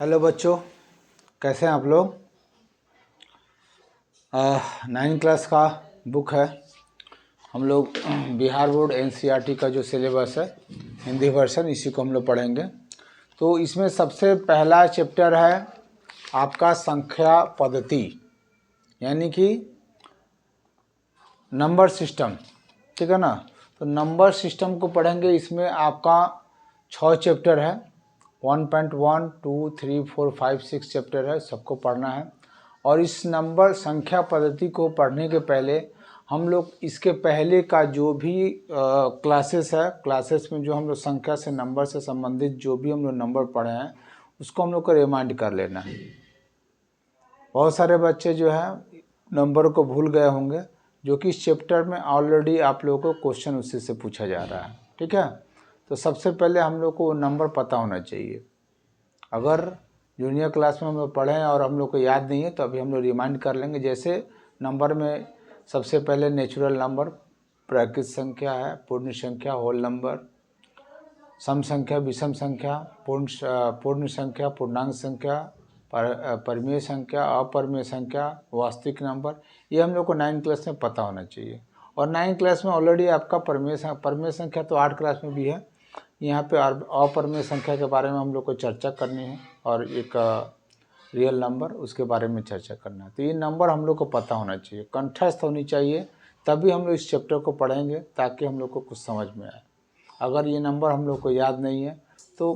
Hello बच्चों, कैसे हैं आप लोग। 9 क्लास का बुक है। हम लोग बिहार बोर्ड एनसीईआरटी का जो सिलेबस है हिंदी वर्सन, इसी को हम लोग पढ़ेंगे। तो इसमें सबसे पहला चैप्टर है आपका संख्या पद्धति, यानी कि नंबर सिस्टम, ठीक है ना। तो नंबर सिस्टम को पढ़ेंगे। इसमें आपका 6 चैप्टर है। 1.1, 2, 3, 4, 5, 6 चैप्टर है, सबको पढ़ना है। और इस नंबर संख्या पद्धति को पढ़ने के पहले हम लोग इसके पहले का जो भी क्लासेस है, क्लासेस में जो हम लोग संख्या से नंबर से संबंधित जो भी हम लोग नंबर पढ़े हैं उसको हम लोग को रिमाइंड कर लेना है। बहुत सारे बच्चे जो है नंबर को भूल गए होंगे, जो कि इस चैप्टर में ऑलरेडी आप लोगों को क्वेश्चन उसी से पूछा जा रहा है, ठीक है। तो सबसे पहले हम लोग को नंबर पता होना चाहिए। अगर जूनियर क्लास में हम लोग पढ़े हैं और हम लोग को याद नहीं है तो अभी हम लोग रिमाइंड कर लेंगे। जैसे नंबर में सबसे पहले नेचुरल नंबर, प्राकृत संख्या है, पूर्ण संख्या होल नंबर, सम संख्या, विषम संख्या, पूर्ण संख्या, पूर्णांक संख्या, परिमेय संख्या, अपरिमेय संख्या, वास्तविक नंबर, ये हम लोग को 9 क्लास में पता होना चाहिए। और 9 क्लास में ऑलरेडी आपका परिमेय संख्या तो 8 क्लास में भी है। यहाँ पे अपरिमेय संख्या के बारे में हम लोग को चर्चा करनी है और एक रियल नंबर, उसके बारे में चर्चा करना है। तो ये नंबर हम लोग को पता होना चाहिए, कंठस्थ होनी चाहिए, तभी हम लोग इस चैप्टर को पढ़ेंगे ताकि हम लोग को कुछ समझ में आए। अगर ये नंबर हम लोग को याद नहीं है तो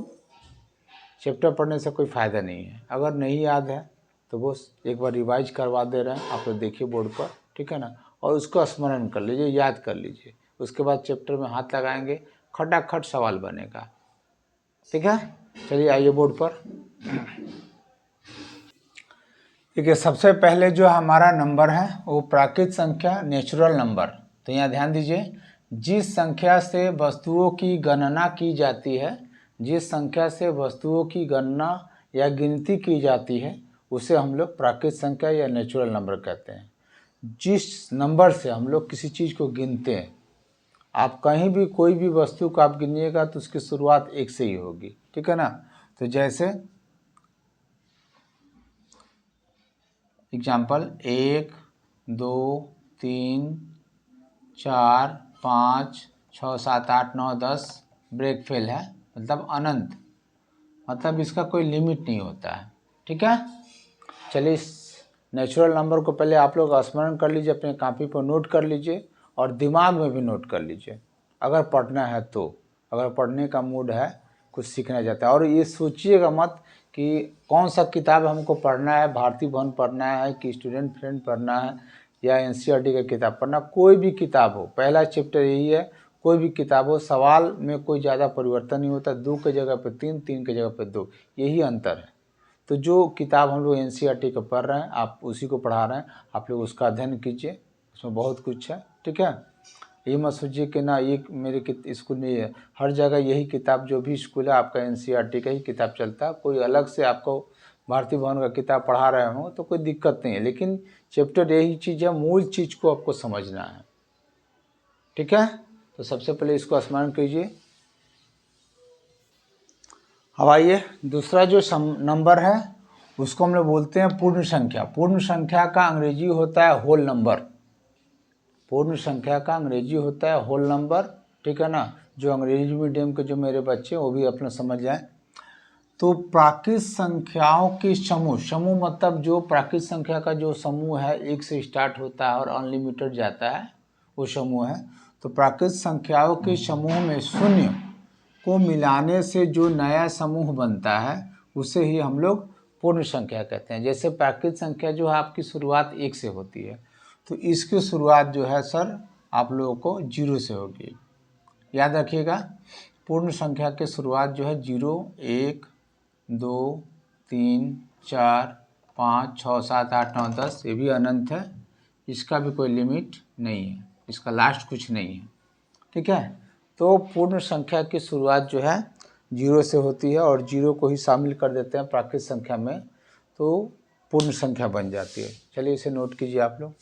चैप्टर पढ़ने से कोई फ़ायदा नहीं है। अगर नहीं याद है तो वो एक बार रिवाइज करवा दे रहे हैं, आप लोग देखिए बोर्ड पर, ठीक है ना। और उसको स्मरण कर लीजिए, याद कर लीजिए। उसके बाद चैप्टर में हाथ लगाएंगे, खटाखट सवाल बनेगा, ठीक है। चलिए आइए बोर्ड पर। देखिए सबसे पहले जो हमारा नंबर है वो प्राकृत संख्या, नेचुरल नंबर। तो यहाँ ध्यान दीजिए, जिस संख्या से वस्तुओं की गणना की जाती है, जिस संख्या से वस्तुओं की गणना या गिनती की जाती है उसे हम लोग प्राकृत संख्या या नेचुरल नंबर कहते हैं। जिस नंबर से हम लोग किसी चीज़ को गिनते हैं, आप कहीं भी कोई भी वस्तु को आप गिनिएगा तो उसकी शुरुआत 1 से ही होगी, ठीक है ना। तो जैसे एग्जाम्पल 1, 2, 3, 4, 5, 6, 7, 8, 9, 10 ब्रेक फेल है, मतलब अनंत, मतलब इसका कोई लिमिट नहीं होता है, ठीक है। चलिए इस नेचुरल नंबर को पहले आप लोग स्मरण कर लीजिए, अपने कॉपी पर नोट कर लीजिए और दिमाग में भी नोट कर लीजिए अगर पढ़ना है तो। अगर पढ़ने का मूड है, कुछ सीखना चाहता है, और ये सोचिएगा मत कि कौन सा किताब हमको पढ़ना है, भारती भवन पढ़ना है कि स्टूडेंट फ्रेंड पढ़ना है या एनसीईआरटी का किताब पढ़ना। कोई भी किताब हो, पहला चैप्टर यही है, कोई भी किताब हो, सवाल में कोई ज़्यादा परिवर्तन नहीं होता। 2 की जगह पे 3, 3 की जगह पे 2, यही अंतर है। तो जो किताब हम लोग एनसीईआरटी का पढ़ रहे हैं, आप उसी को पढ़ा रहे हैं, आप लोग उसका अध्ययन कीजिए, उसमें बहुत कुछ है, ठीक है। ये मत सोचिए कि ना ये मेरे स्कूल में है, हर जगह यही किताब, जो भी स्कूल है आपका एनसीईआरटी का ही किताब चलता है। कोई अलग से आपको भारती भवन का किताब पढ़ा रहे हो तो कोई दिक्कत नहीं है, लेकिन चैप्टर यही चीज़ है, मूल चीज़ को आपको समझना है, ठीक है। तो सबसे पहले इसको स्मरण कीजिए। अब आइए दूसरा जो नंबर है उसको हम लोग बोलते हैं पूर्ण संख्या। पूर्ण संख्या का अंग्रेजी होता है होल नंबर। पूर्ण संख्या का अंग्रेजी होता है होल नंबर, ठीक है ना। जो अंग्रेजी मीडियम के जो मेरे बच्चे हैं वो भी अपना समझ जाएं। तो प्राकृत संख्याओं के समूह, समूह मतलब जो प्राकृत संख्या का जो समूह है, 1 से स्टार्ट होता है और अनलिमिटेड जाता है, वो समूह है। तो प्राकृत संख्याओं के समूह में शून्य को मिलाने से जो नया समूह बनता है उसे ही हम लोग पूर्ण संख्या कहते हैं। जैसे प्राकृत संख्या जो है आपकी शुरुआत 1 से होती है, तो इसकी शुरुआत जो है सर आप लोगों को 0 से होगी, याद रखिएगा। पूर्ण संख्या की शुरुआत जो है 0, 1, 2, 3, 4, 5, 6, 7, 8, 9, 10, ये भी अनंत है, इसका भी कोई लिमिट नहीं है, इसका लास्ट कुछ नहीं है, ठीक है। तो पूर्ण संख्या की शुरुआत जो है 0 से होती है और 0 को ही शामिल कर देते हैं प्राकृत संख्या में, तो पूर्ण संख्या बन जाती है। चलिए इसे नोट कीजिए आप लोग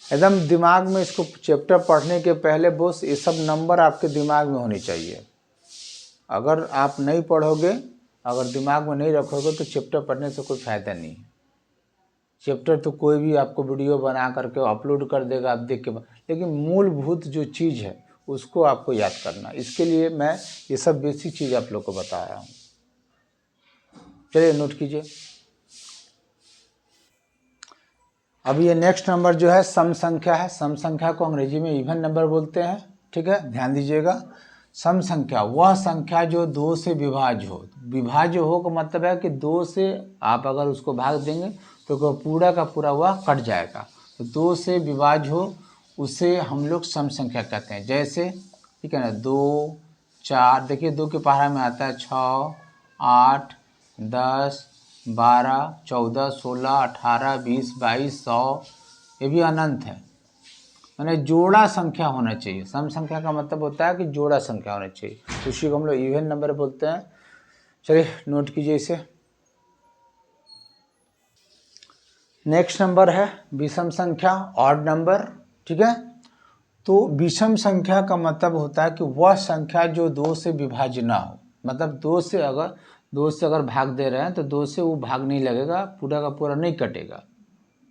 एकदम दिमाग में। इसको चैप्टर पढ़ने के पहले ये सब नंबर आपके दिमाग में होने चाहिए। अगर आप नहीं पढ़ोगे अगर दिमाग में नहीं रखोगे तो चैप्टर पढ़ने से कोई फ़ायदा नहीं है। चैप्टर तो कोई भी आपको वीडियो बना करके अपलोड कर देगा, आप देख के, लेकिन मूलभूत जो चीज़ है उसको आपको याद करना। इसके लिए मैं ये सब बेसिक चीज़ आप लोग को बता रहा हूँ। चलिए नोट कीजिए। अब ये नेक्स्ट नंबर जो है सम संख्या है। सम संख्या को अंग्रेजी में इवन नंबर बोलते हैं, ठीक है, ध्यान दीजिएगा। सम संख्या वह संख्या जो 2 से विभाज्य हो। विभाज्य हो का मतलब है कि 2 से आप अगर उसको भाग देंगे तो पूरा का पूरा वह कट जाएगा। तो 2 से विभाज्य हो उसे हम लोग सम संख्या कहते हैं। जैसे, ठीक है ना, 2, 4, देखिए 2 के पहाड़ा में आता है 6, 8, 10, 12, 14, 16, 18, 20, 22, 100, ये भी अनंत है। मैंने जोड़ा संख्या होना चाहिए। सम संख्या का मतलब होता है कि जोड़ा संख्या होना चाहिए, तो उसी को हम लोग इवन नंबर बोलते हैं। चलिए नोट कीजिए इसे। नेक्स्ट नंबर है विषम संख्या, ऑड नंबर, ठीक है। तो विषम संख्या का मतलब होता है कि वह संख्या जो 2 से विभाज्य ना हो। मतलब 2 से अगर भाग दे रहे हैं तो 2 से वो भाग नहीं लगेगा, पूरा का पूरा नहीं कटेगा,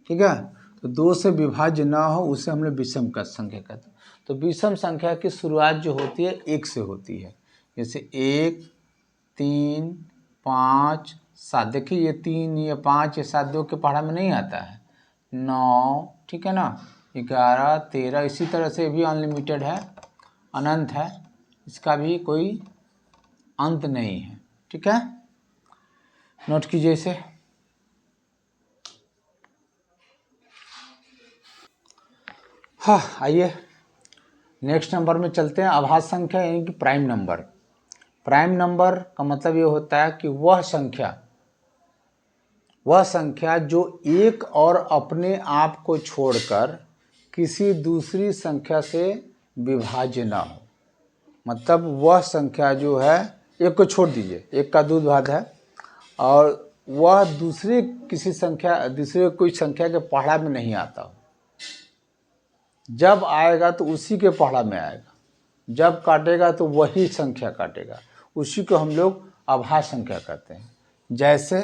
ठीक है। तो 2 से विभाज्य ना हो उसे हम लोग विषम का संख्या कहते हैं। तो विषम संख्या की शुरुआत जो होती है 1 से होती है। जैसे 1, 3, 5, 7, देखिए ये 3, ये 5, ये 7 2 के पहाड़ा में नहीं आता है। 9, ठीक है ना, 11, 13, इसी तरह से भी अनलिमिटेड है, अनंत है, इसका भी कोई अंत नहीं है, ठीक है। नोट कीजिए इसे। हाँ, आइए नेक्स्ट नंबर में चलते हैं। अभाज्य संख्या यानी कि प्राइम नंबर। प्राइम नंबर का मतलब ये होता है कि वह संख्या जो एक और अपने आप को छोड़कर किसी दूसरी संख्या से विभाज्य ना हो। मतलब वह संख्या जो है, एक को छोड़ दीजिए, एक का दूध भात है और वह दूसरे कोई संख्या के पहाड़ा में नहीं आता हो। जब आएगा तो उसी के पहाड़ा में आएगा, जब काटेगा तो वही संख्या काटेगा, उसी को हम लोग अभाज्य संख्या कहते हैं। जैसे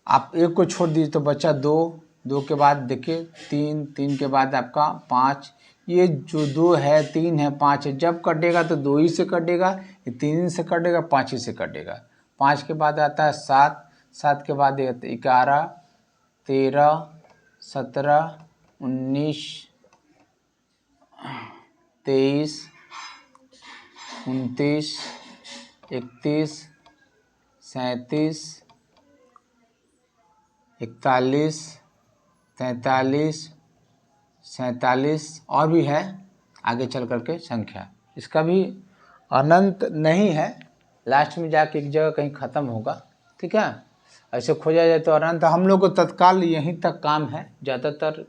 आप एक को छोड़ दीजिए तो बचा 2, 2 के बाद देखिए 3, 3 के बाद आपका 5, ये जो 2 है, 3 है, 5 है, जब कटेगा तो 2 ही से कटेगा, ये 3 से कटेगा, 5 ही से कटेगा। 5 के बाद आता है 7, 7 के बाद 11, 13, 17, 19, 23, 29, 31, 37, 41, 43, 47 और भी है आगे चल करके संख्या। इसका भी अनंत नहीं है, लास्ट में जाके एक जगह कहीं ख़त्म होगा, ठीक है। ऐसे खोजा जाए तो अनंत। हम लोग को तत्काल यहीं तक काम है, ज़्यादातर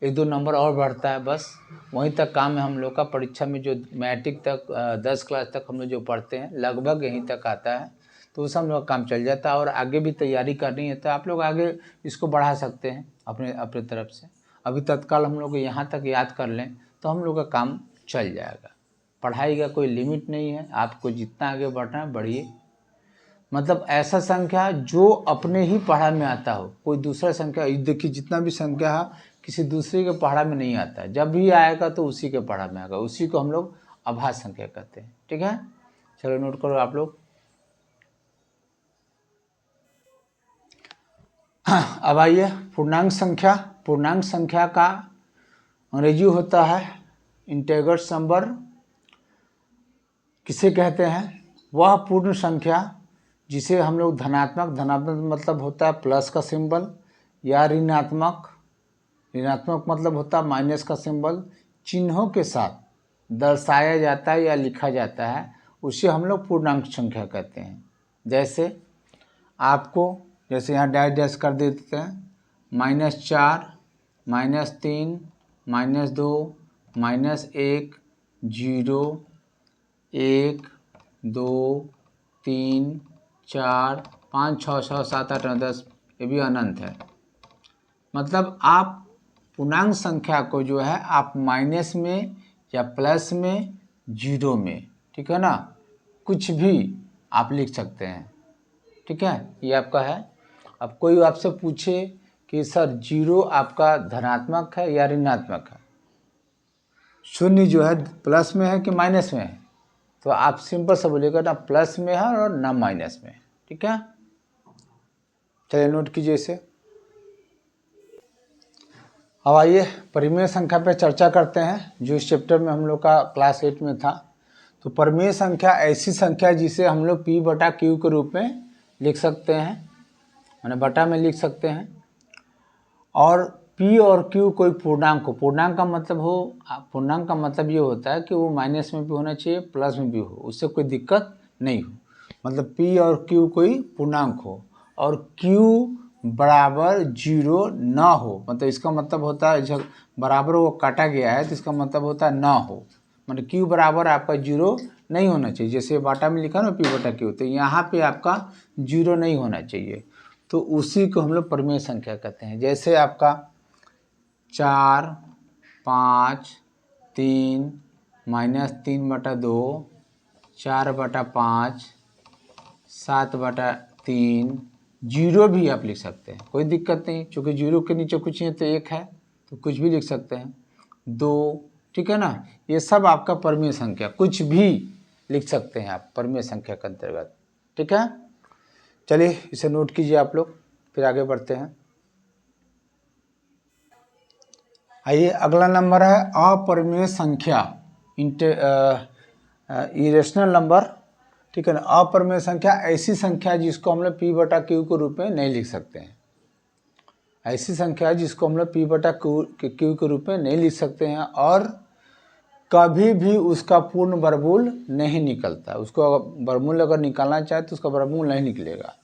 1-2 नंबर और बढ़ता है, बस वहीं तक काम है हम लोग का। परीक्षा में जो मैट्रिक तक 10 क्लास तक हम लोग जो पढ़ते हैं लगभग यहीं तक आता है, तो उस हम लोग का काम चल जाता है। और आगे भी तैयारी करनी है तो आप लोग आगे इसको बढ़ा सकते हैं अपने तरफ से। अभी तत्काल हम लोग यहाँ तक याद कर लें तो हम लोग का काम चल जाएगा। पढ़ाई का कोई लिमिट नहीं है, आपको जितना आगे बढ़ना है बढ़िए। मतलब ऐसा संख्या जो अपने ही पहाड़ा में आता हो, कोई दूसरा संख्या, देखिए जितना भी संख्या है किसी दूसरे के पहाड़ा में नहीं आता है, जब भी आएगा तो उसी के पहाड़ा में आएगा, उसी को हम लोग अभाज्य संख्या कहते हैं, ठीक है। चलो नोट करो आप लोग। अब आइए पूर्णांक संख्या। पूर्णांक संख्या का अंग्रेजी होता है इंटीजर्स नंबर। किसे कहते हैं? वह पूर्ण संख्या जिसे हम लोग धनात्मक मतलब होता है प्लस का सिंबल, या ऋणात्मक मतलब होता है माइनस का सिंबल, चिन्हों के साथ दर्शाया जाता है या लिखा जाता है, उसे हम लोग पूर्णांक संख्या कहते हैं। जैसे आपको यहाँ डैश कर देते हैं, -4, -3, -2, -1, 0, 1, 2, 3, 4, 5, 6, 7, 8, 9, 10, ये भी अनंत है। मतलब आप पूर्णांक संख्या को जो है आप माइनस में या प्लस में, 0 में, ठीक है ना, कुछ भी आप लिख सकते हैं। ठीक है, ये आपका है। अब कोई आपसे पूछे कि सर 0 आपका धनात्मक है या ऋणात्मक है, शून्य जो है प्लस में है कि माइनस में है, तो आप सिंपल से बोलिएगा ना प्लस में है और ना माइनस में, ठीक है। चलिए नोट कीजिए इसे। अब आइए परिमेय संख्या पे चर्चा करते हैं, जो इस चैप्टर में हम लोग का क्लास 8 में था। तो परिमेय संख्या ऐसी संख्या जिसे हम लोग P बटा Q के रूप में लिख सकते हैं, माने बटा में लिख सकते हैं। और P और Q कोई पूर्णांक हो, पूर्णांक का मतलब ये होता है कि वो माइनस में भी होना चाहिए प्लस में भी हो, उससे कोई दिक्कत नहीं हो। मतलब P और Q कोई पूर्णांक हो और Q बराबर 0 ना हो, मतलब इसका मतलब होता है जब बराबर वो काटा गया है तो इसका मतलब होता है ना हो, मतलब Q बराबर आपका 0 नहीं होना चाहिए। जैसे बाटा में लिखा ना P बटा Q, तो यहाँ पे आपका 0 नहीं होना चाहिए, तो उसी को हम लोग परिमेय संख्या कहते हैं। जैसे आपका 4, 5, 3, -3 बटा 2, 4 बटा 5, 7 बटा 3, 0 भी आप लिख सकते हैं, कोई दिक्कत नहीं, क्योंकि 0 के नीचे कुछ नहीं तो 1 है, तो कुछ भी लिख सकते हैं। 2, ठीक है ना, ये सब आपका परिमेय संख्या, कुछ भी लिख सकते हैं आप परिमेय संख्या के अंतर्गत, ठीक है। चलिए इसे नोट कीजिए आप लोग, फिर आगे बढ़ते हैं। आइए अगला नंबर है अपरिमेय संख्या, इरेशनल नंबर, ठीक है ना। अपरिमेय संख्या ऐसी संख्या जिसको हम लोग P बटा Q के रूप में नहीं लिख सकते हैं, ऐसी संख्या जिसको हम लोग P बटा Q के रूप में नहीं लिख सकते हैं और कभी भी उसका पूर्ण वर्गमूल नहीं निकलता। उसको वर्गमूल अगर निकालना चाहे तो उसका वर्गमूल नहीं निकलेगा,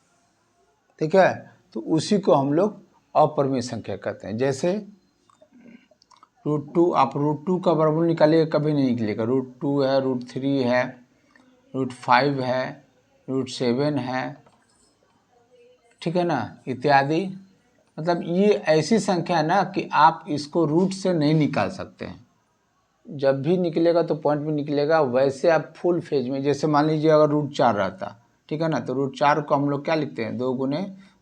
ठीक है। तो उसी को हम लोग अपरिमेय संख्या कहते हैं। जैसे √2, आप √2 का वर्गमूल निकालिएगा कभी नहीं निकलेगा। √2 है, √3 है, √5 है, √7 है, ठीक है ना, इत्यादि। मतलब ये ऐसी संख्या है ना कि आप इसको रूट से नहीं निकाल सकते हैं, जब भी निकलेगा तो पॉइंट में निकलेगा। वैसे आप फुल फेज में, जैसे मान लीजिए अगर √4 रहता, ठीक है ना, तो √4 को हम लोग क्या लिखते हैं, 2 गुने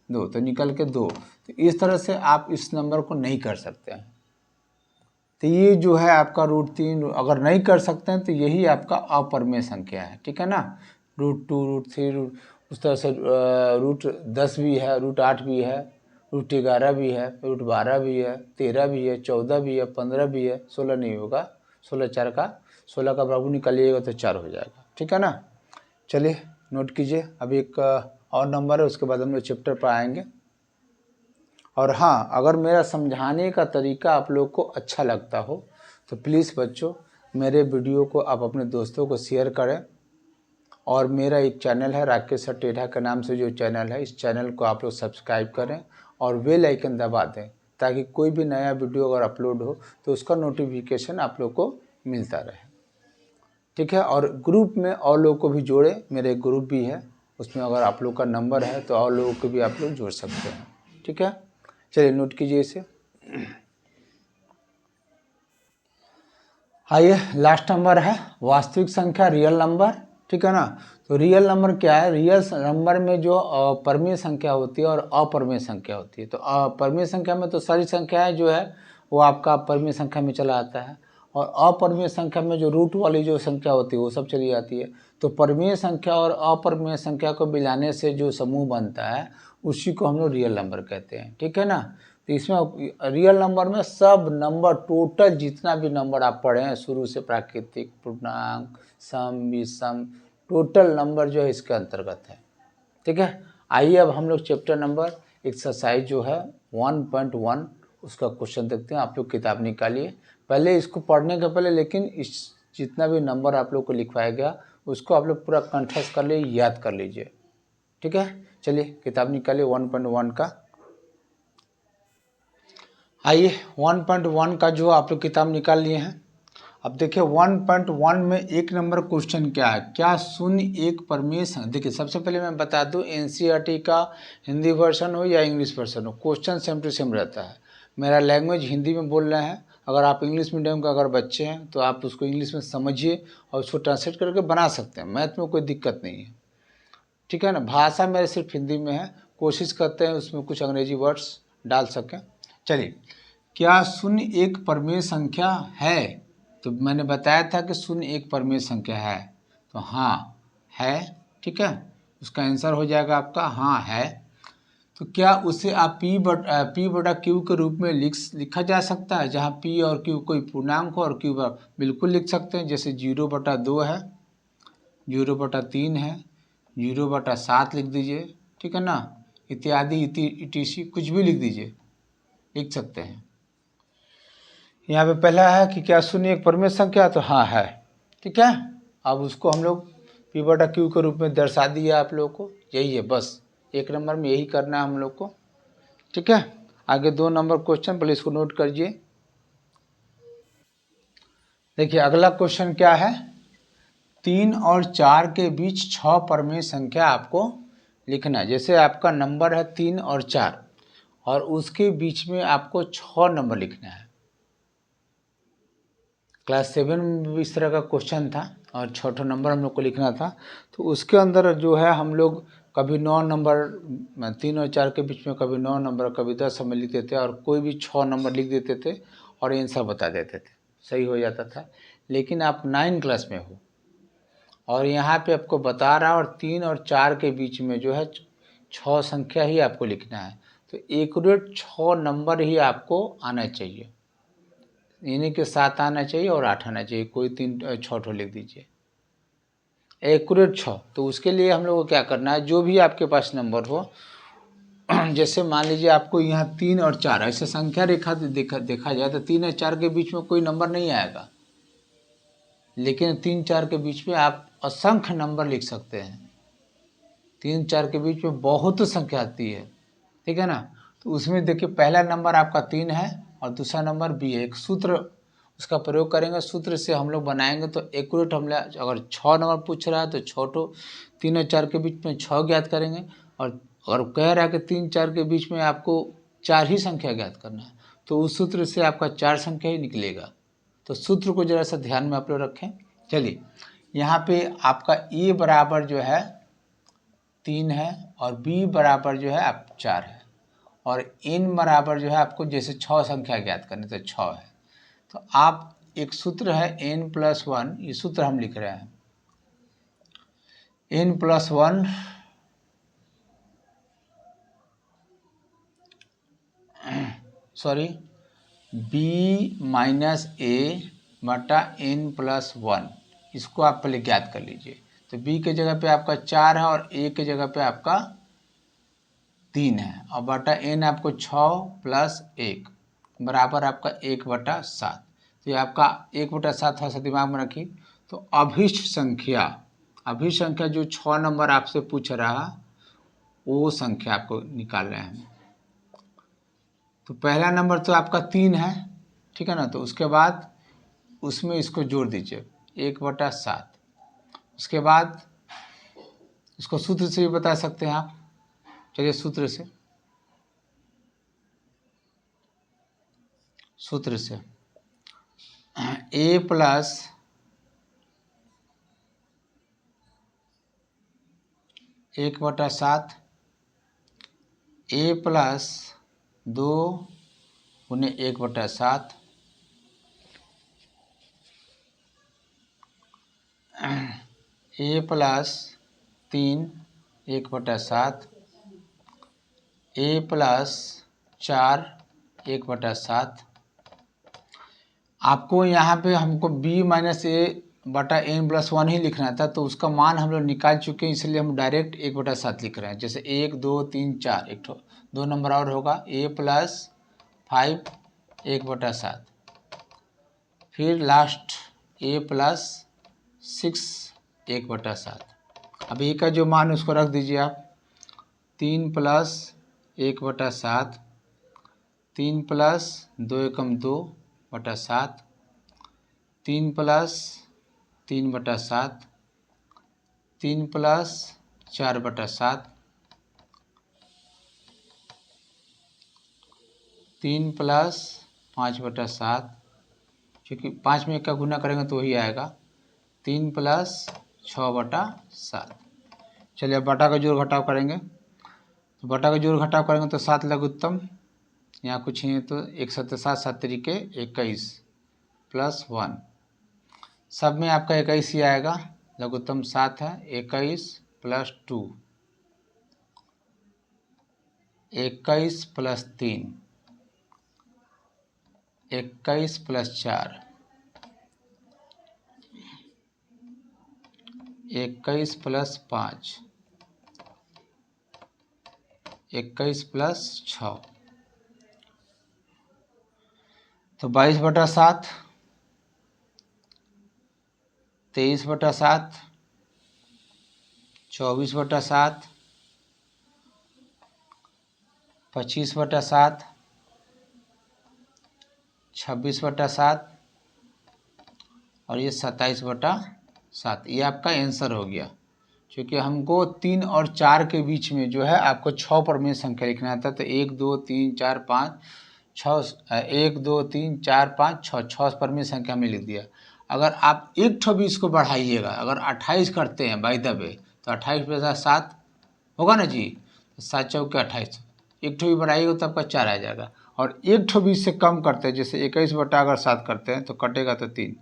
2, तो निकल के 2। तो इस तरह से आप इस नंबर को नहीं कर सकते हैं। तो ये जो है आपका √3 अगर नहीं कर सकते हैं तो यही आपका अपरिमेय संख्या है, ठीक है ना। √2, √3, उस तरह से √10 भी है, √8 भी है, √11 भी है, √12 भी है, 13 भी है, 14 भी है, 15 भी है, 16 नहीं होगा, 16 का वर्गमूल निकालिएगा तो 4 हो जाएगा, ठीक है ना। चलिए नोट कीजिए। अभी एक और नंबर है, उसके बाद हम लोग चैप्टर पर आएंगे। और हाँ, अगर मेरा समझाने का तरीका आप लोग को अच्छा लगता हो तो प्लीज़ बच्चों मेरे वीडियो को आप अपने दोस्तों को शेयर करें। और मेरा एक चैनल है राकेश सर टेढ़ा के नाम से जो चैनल है, इस चैनल को आप लोग सब्सक्राइब करें और बेल आइकन दबा दें, ताकि कोई भी नया वीडियो अगर अपलोड हो तो उसका नोटिफिकेशन आप लोग को मिलता रहे, ठीक है। और ग्रुप में और लोगों को भी जोड़े, मेरे एक ग्रुप भी है, उसमें अगर आप लोग का नंबर है तो और लोगों को भी आप लोग जोड़ सकते हैं, ठीक है। चलिए नोट कीजिए इसे। आइए लास्ट नंबर है वास्तविक संख्या, रियल नंबर, ठीक है ना। तो रियल नंबर क्या है, रियल नंबर में जो परिमेय संख्या होती है और अपरिमेय संख्या होती है। तो परिमेय संख्या में तो सारी संख्याएं जो है वो आपका परिमेय संख्या में चला आता है, और अपरिमेय संख्या में जो रूट वाली जो संख्या होती है वो सब चली जाती है। तो परिमेय संख्या और अपरिमेय संख्या को मिलाने से जो समूह बनता है उसी को हम लोग रियल नंबर कहते हैं, ठीक है ना। तो इसमें रियल नंबर में सब नंबर, टोटल जितना भी नंबर आप पढ़े हैं शुरू से, प्राकृतिक, पूर्णांक, सम, विषम, टोटल नंबर जो है इसके अंतर्गत है, ठीक है। आइए अब हम लोग चैप्टर नंबर एक्सरसाइज जो है 1.1 उसका क्वेश्चन देखते हैं। आप लोग किताब निकालिए पहले इसको पढ़ने के पहले, लेकिन इस जितना भी नंबर आप लोग को लिखवाया गया उसको आप लोग पूरा कंठस्थ कर लीजिए, याद कर लीजिए, ठीक है। चलिए किताब निकालिए 1.1 का। आइए 1.1 का जो आप लोग किताब निकाल लिए हैं। अब देखिए 1.1 में एक नंबर क्वेश्चन क्या है, क्या शून्य एक परिमेय संख्या। देखिए सबसे पहले मैं बता दूं, एनसीईआरटी का हिंदी वर्जन हो या इंग्लिश वर्जन हो, क्वेश्चन सेम टू सेम रहता है। मेरा लैंग्वेज हिंदी में बोल रहे हैं, अगर आप इंग्लिश मीडियम का अगर बच्चे हैं तो आप उसको इंग्लिश में समझिए और उसको ट्रांसलेट करके बना सकते हैं, मैथ में कोई दिक्कत नहीं है। ठीक है ना। भाषा मेरे सिर्फ हिंदी में है, कोशिश करते हैं उसमें कुछ अंग्रेजी वर्ड्स डाल सकें। चलिए, क्या शून्य एक परमेय संख्या है? तो मैंने बताया था कि शून्य एक परमेय संख्या है, तो हाँ है, ठीक है। उसका आंसर हो जाएगा आपका हाँ है। तो क्या उसे आप P बटा Q के रूप में लिखा जा सकता है, जहाँ P और Q कोई पूर्णांक हो और Q बिल्कुल लिख सकते हैं, जैसे 0/2 है, 0/3 है, 0/7 लिख दीजिए, ठीक है ना, इत्यादि इटीसी कुछ भी लिख दीजिए, लिख सकते हैं। यहाँ पे पहला है कि क्या शून्य एक परमेय संख्या, तो हाँ है, ठीक है। अब उसको हम लोग P बटा Q के रूप में दर्शा दिया आप लोगों को, यही है बस, 1 नंबर में यही करना है हम लोग को, ठीक है। आगे 2 नंबर क्वेश्चन, पहले इसको नोट करिए। देखिए अगला क्वेश्चन क्या है, 3 और 4 के बीच 6 परमेय संख्या आपको लिखना है। जैसे आपका नंबर है 3 और 4 और उसके बीच में आपको 6 नंबर लिखना है। क्लास 7 में भी इस तरह का क्वेश्चन था और 6 नंबर हम लोग को लिखना था। तो उसके अंदर जो है हम लोग कभी 9 नंबर, 3 और 4 के बीच में कभी 9 नंबर, कभी 10 हमें लिखते थे और कोई भी 6 नंबर लिख देते थे और आंसर बता देते थे, सही हो जाता था। लेकिन आप 9 क्लास में हो और यहाँ पे आपको बता रहा और 3 और 4 के बीच में जो है 6 संख्या ही आपको लिखना है, तो एक्यूरेट 6 नंबर ही आपको आना चाहिए, इन्हीं के साथ आना चाहिए और 8 आना चाहिए, कोई 3 6 लिख दीजिए, एक्यूरेट 6। तो उसके लिए हम लोग को क्या करना है, जो भी आपके पास नंबर हो, जैसे मान लीजिए आपको यहाँ 3 और 4 ऐसे संख्या रेखा देखा जाए तो 3 और 4 के बीच में कोई नंबर नहीं आएगा, लेकिन 3 4 के बीच में आप असंख्य नंबर लिख सकते हैं। 3 4 के बीच में बहुत संख्या आती है, ठीक है ना। तो उसमें देखिए पहला नंबर आपका 3 है और दूसरा नंबर भी है। एक सूत्र उसका प्रयोग करेंगे, सूत्र से हम लोग बनाएंगे तो एक्यूरेट हम लोग, अगर 6 नंबर पूछ रहा है तो 6 3 और 4 के बीच में 6 ज्ञात करेंगे, और अगर कह रहा है कि 3 4 के बीच में आपको 4 ही संख्या ज्ञात करना है, तो उस सूत्र से आपका 4 संख्या ही निकलेगा। तो सूत्र को ज़रा सा ध्यान में आप लोग रखें। चलिए, यहाँ पे आपका ए बराबर जो है 3 है और बी बराबर जो है आप 4 है और n बराबर जो है आपको जैसे 6 संख्या ज्ञात करनी तो 6 है। तो आप एक सूत्र है n+1, ये सूत्र हम लिख रहे हैं, n+1 सॉरी b-a/n+1, इसको आप पहले ज्ञात कर लीजिए। तो b के जगह पे आपका 4 है और a के जगह पे आपका 3 है और बटा n आपको 6 + 1 बराबर आपका 1/7। तो ये आपका 1/7 थोड़ा सा दिमाग में रखिए। तो अभिष्ट संख्या जो 6 नंबर आपसे पूछ रहा, वो संख्या आपको निकाल रहे हैं। तो पहला नंबर तो आपका 3 है, ठीक है ना। तो उसके बाद उसमें इसको जोड़ दीजिए 1/7। उसके बाद इसको सूत्र से भी बता सकते हैं आप। चलिए सूत्र से a + 1/7 a + 2 × 1/7 a + 3 1/7 a + 4 1/7। आपको यहाँ पे हमको b-a/n+1 ही लिखना था, तो उसका मान हम लोग निकाल चुके हैं, इसलिए हम डायरेक्ट 1/7 लिख रहे हैं। जैसे 1 2 3 4, एक 2 नंबर और होगा a + 5 1/7, फिर लास्ट a + 6 1/7। अब a का जो मान उसको रख दीजिए आप, 3 + 1/7, 3 + 2 × 2/7, 3 + 3/7, 3 + 4/7, 3 + 5/7, क्योंकि 5 में 1 का गुना करेंगे तो वही आएगा, 3 + 6/7। चलिए अब बटा का जोड़ घटाव करेंगे। तो बटा का जोड़ घटाव करेंगे तो 7 लघुत्तम, यहाँ कुछ नहीं है तो 1 7 7 7 तरीके 21 प्लस 1, सब में आपका 21 ही आएगा। लघुत्तम 7 है, 21 plus 2, 21 plus 3, 21 plus 4, 21 plus 5, 21 plus 6, तो 22/7, 23/7, 24/7, 25/7, 26/7 और ये 27/7। ये आपका आंसर हो गया। क्योंकि हमको 3 और 4 के बीच में जो है आपको 6 परमेय संख्या लिखना था, तो 1 2 3 4 5 6, 1 2 3 4 5 6, 6 परमेय संख्या में लिख दिया। अगर आप एक ठो भी इसको बढ़ाइएगा, अगर 28 करते हैं बाय द वे, तो 28/7 होगा ना जी, तो 7 चौके 28, एक ठो भी बढ़ाइएगा तो आपका 4 आ जाएगा। और एक ठो भी इससे कम करते हैं, जैसे 21/7 करते हैं तो कटेगा तो 3,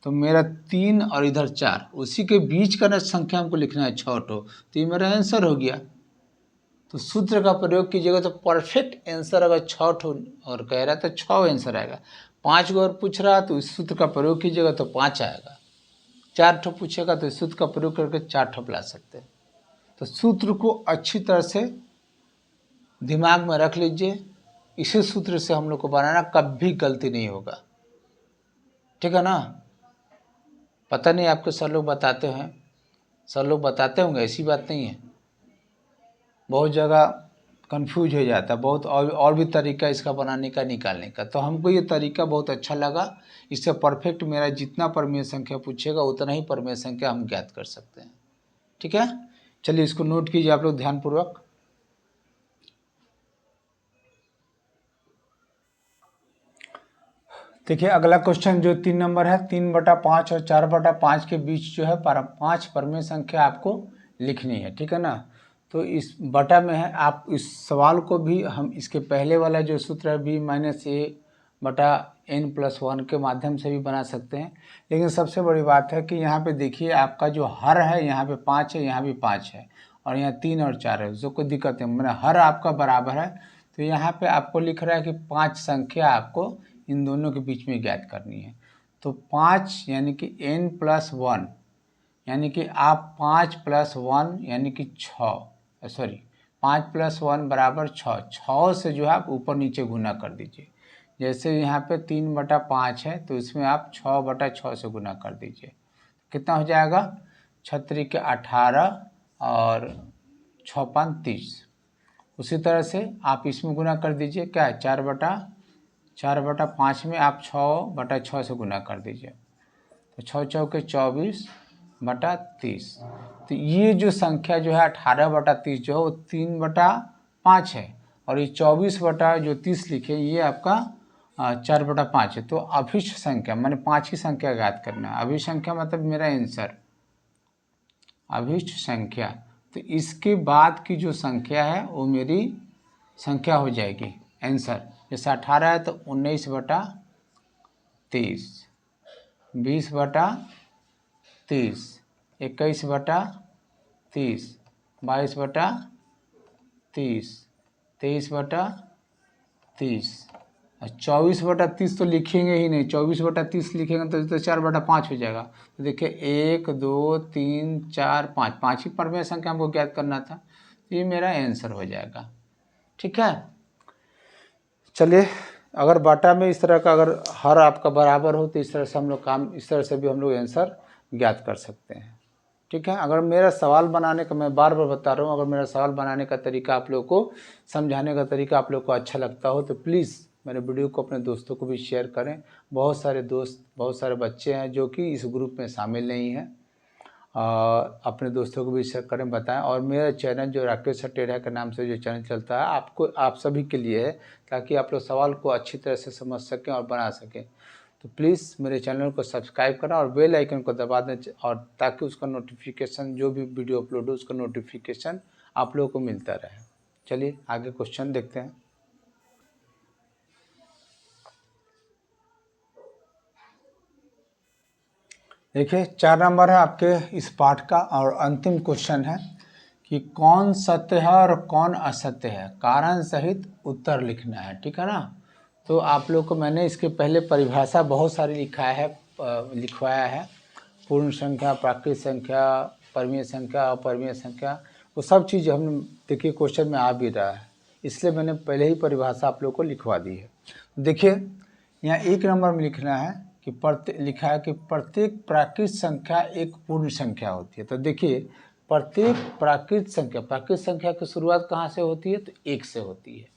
तो मेरा 3 और इधर 4, उसी के बीच का ना संख्या हमको लिखना है 6 ठो, तो ये मेरा आंसर हो गया। तो सूत्र का प्रयोग कीजिएगा तो परफेक्ट आंसर अगर 6 ठो और कह रहा है तो 6 आंसर आएगा। 5 को और पूछ रहा तो इस सूत्र का प्रयोग कीजिएगा तो 5 आएगा। 4 ठो पूछेगा तो इस सूत्र का प्रयोग करके 4 ठो ला सकते हैं। तो सूत्र को अच्छी तरह से दिमाग में रख लीजिए, इसी सूत्र से हम लोग को बनाना, कभी गलती नहीं होगा, ठीक है ना। पता नहीं आपके सर लोग बताते हैं, सर लोग बताते होंगे, ऐसी बात नहीं है, बहुत जगह कंफ्यूज हो जाता है, बहुत और भी तरीका इसका बनाने का निकालने का। तो हमको ये तरीका बहुत अच्छा लगा, इससे परफेक्ट मेरा जितना परमेय संख्या पूछेगा उतना ही परमेय संख्या हम ज्ञात कर सकते हैं, ठीक है। चलिए इसको नोट कीजिए आप लोग ध्यानपूर्वक। देखिए अगला क्वेश्चन जो 3 नंबर है, 3/5 और 4/5 के बीच जो है 5 परमेय संख्या आपको लिखनी है, ठीक है ना। तो इस बटा में है, आप इस सवाल को भी हम इसके पहले वाला जो सूत्र है b-a/n+1 के माध्यम से भी बना सकते हैं। लेकिन सबसे बड़ी बात है कि यहाँ पे देखिए आपका जो हर है यहाँ पे 5 है, यहाँ भी 5 है और यहाँ 3 और 4 है, जो कोई दिक्कत है, मैंने हर आपका बराबर है। तो यहाँ पे आपको लिख रहा है कि 5 संख्या आपको इन दोनों के बीच में ज्ञात करनी है। तो 5 यानी कि n+1, यानी कि आप 5 + 1 यानी कि 6, सॉरी 5 + 1 = 6, 6 से जो है आप ऊपर नीचे गुना कर दीजिए। जैसे यहाँ पे 3/5 है तो इसमें आप 6/6 से गुना कर दीजिए, कितना हो जाएगा, 6 × 18 और 6×5 = 30। उसी तरह से आप इसमें गुना कर दीजिए, क्या है 4/5 में आप 6/6 से गुना कर दीजिए, तो 6 चौके 24/30। तो ये जो संख्या जो है 18/30 जो है वो 3/5 है, और ये 24/30 लिखे ये आपका 4/5 है। तो अभिष्ट संख्या मैंने 5 ही संख्या ज्ञात करना है। अभिष्ट संख्या मतलब मेरा आंसर, अभिष्ट संख्या। तो इसके बाद की जो संख्या है वो मेरी संख्या हो जाएगी आंसर। जैसे 18 है तो 19/30, 20/30, 21/30, 22/30, 23/30 और 24/30 तो लिखेंगे ही नहीं। 24/30 लिखेंगे तो 4/5 हो जाएगा। तो देखिए 1 2 3 4 5, 5 ही परमेय संख्या हमको ज्ञात करना था, तो ये मेरा आंसर हो जाएगा, ठीक है। चलिए अगर बाटा में इस तरह का अगर हर आपका बराबर हो तो इस तरह से हम लोग काम, इस तरह से भी हम लोग आंसर ज्ञात कर सकते हैं, ठीक है। अगर मेरा सवाल बनाने का, मैं बार बार बता रहा हूँ, अगर मेरा सवाल बनाने का तरीका आप लोग को, समझाने का तरीका आप लोग को अच्छा लगता हो तो प्लीज़ मेरे वीडियो को अपने दोस्तों को भी शेयर करें। बहुत सारे दोस्त, बहुत सारे बच्चे हैं जो कि इस ग्रुप में शामिल नहीं हैं, अपने दोस्तों को भी शेयर करें, बताएं। और मेरा चैनल जो राकेश सर टेढ़ा के नाम से जो चैनल चलता है, आपको, आप सभी के लिए है, ताकि आप लोग सवाल को अच्छी तरह से समझ सकें और बना सकें। तो प्लीज़ मेरे चैनल को सब्सक्राइब करें और बेल आइकन को दबा दें, और ताकि उसका नोटिफिकेशन, जो भी वीडियो अपलोड हो उसका नोटिफिकेशन आप लोगों को मिलता रहे। चलिए आगे क्वेश्चन देखते हैं। देखिए 4 नंबर है आपके इस पाठ का और अंतिम क्वेश्चन है कि कौन सत्य है और कौन असत्य है, कारण सहित उत्तर लिखना है। ठीक है ना। तो आप लोग को मैंने इसके पहले परिभाषा बहुत सारी लिखवाया है। पूर्ण संख्या, प्राकृत संख्या, परमीय संख्या, अपरमीय संख्या, वो सब चीज़ हम देखिए क्वेश्चन में आ भी रहा है, इसलिए मैंने पहले ही परिभाषा आप लोग को लिखवा दी है। देखिए यहाँ 1 नंबर में लिखना है कि लिखा है कि प्रत्येक प्राकृत संख्या एक पूर्ण संख्या होती है। तो देखिए प्रत्येक प्राकृत संख्या की शुरुआत कहाँ से होती है? तो 1 से होती है।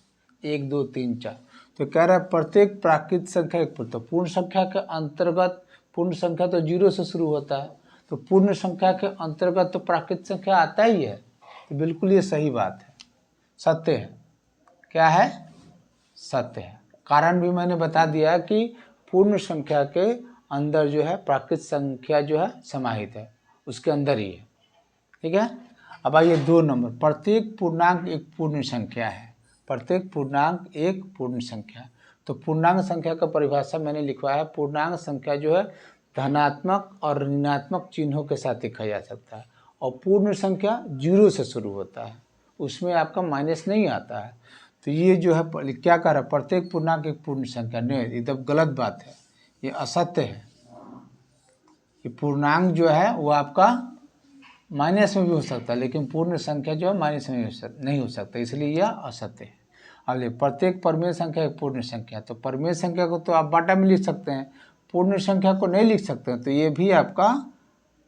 1 2 3 4। तो कह रहा है प्रत्येक प्राकृत संख्या एक पूर्ण। तो पूर्ण संख्या के अंतर्गत, पूर्ण संख्या तो 0 से शुरू होता है, तो पूर्ण संख्या के अंतर्गत तो प्राकृत संख्या आता ही है। तो बिल्कुल ये सही बात है, सत्य है। क्या है? सत्य है। कारण भी मैंने बता दिया कि पूर्ण संख्या के अंदर जो है प्राकृत संख्या जो है समाहित है, उसके अंदर ही है। ठीक है। अब आइए 2 नंबर, प्रत्येक पूर्णांक एक पूर्ण संख्या है। प्रत्येक पूर्णांक एक पूर्ण संख्या। तो पूर्णांक संख्या का परिभाषा मैंने लिखवाया है। पूर्णांक संख्या जो है धनात्मक और ऋणात्मक चिन्हों के साथ लिखा जा सकता है, और पूर्ण संख्या 0 से शुरू होता है, उसमें आपका माइनस नहीं आता है। तो ये जो है क्या कह रहा है? प्रत्येक पूर्णांक एक पूर्ण संख्या। नहीं, एकदम गलत बात है, ये असत्य है। कि पूर्णांक जो है वो आपका माइनस में भी हो सकता है, लेकिन पूर्ण संख्या जो है माइनस में नहीं हो सकता, इसलिए यह असत्य है। अब प्रत्येक परमेय संख्या एक पूर्ण संख्या। तो परमेय संख्या को तो आप बाटा में लिख सकते हैं, पूर्ण संख्या को नहीं लिख सकते हैं, तो ये भी आपका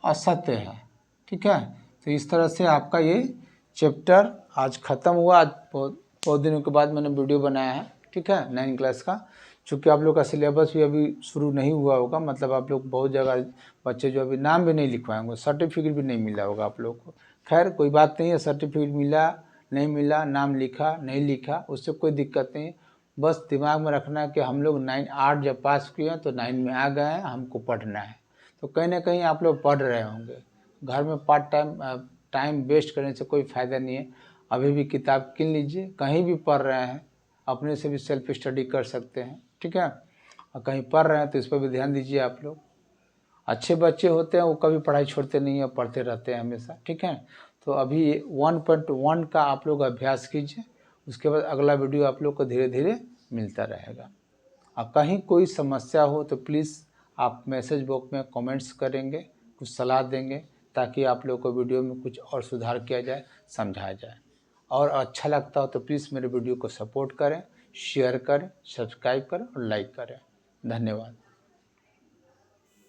असत्य है। ठीक है। तो इस तरह से आपका ये चैप्टर आज ख़त्म हुआ। आज बहुत दिनों के बाद मैंने वीडियो बनाया है। ठीक है, 9 क्लास का। चूँकि आप लोग का सिलेबस भी अभी शुरू नहीं हुआ होगा, मतलब आप लोग बहुत जगह बच्चे जो अभी नाम भी नहीं लिखवाए होंगे, सर्टिफिकेट भी नहीं मिला होगा आप लोग को। खैर कोई बात नहीं है, सर्टिफिकेट मिला नहीं मिला, नाम लिखा नहीं लिखा, उससे कोई दिक्कत नहीं है। बस दिमाग में रखना कि हम लोग 8 जब पास किए हैं तो 9 में आ गए हैं, हमको पढ़ना है। तो कहीं ना कहीं आप लोग पढ़ रहे होंगे। घर में पार्ट टाइम वेस्ट करने से कोई फ़ायदा नहीं है। अभी भी किताब किन लीजिए, कहीं भी पढ़ रहे हैं अपने से भी सेल्फ स्टडी कर सकते हैं। ठीक है। और कहीं पढ़ रहे हैं तो इस पर भी ध्यान दीजिए आप लोग। अच्छे बच्चे होते हैं वो कभी पढ़ाई छोड़ते नहीं है, पढ़ते रहते हैं हमेशा। ठीक है। तो अभी 1.1 का आप लोग अभ्यास कीजिए, उसके बाद अगला वीडियो आप लोग को धीरे धीरे मिलता रहेगा। अब कहीं कोई समस्या हो तो प्लीज़ आप मैसेज बॉक्स में कमेंट्स करेंगे, कुछ सलाह देंगे, ताकि आप लोग को वीडियो में कुछ और सुधार किया जाए, समझाया जाए। और अच्छा लगता हो तो प्लीज़ मेरे वीडियो को सपोर्ट करें, शेयर करें, सब्सक्राइब करें और लाइक करें। धन्यवाद।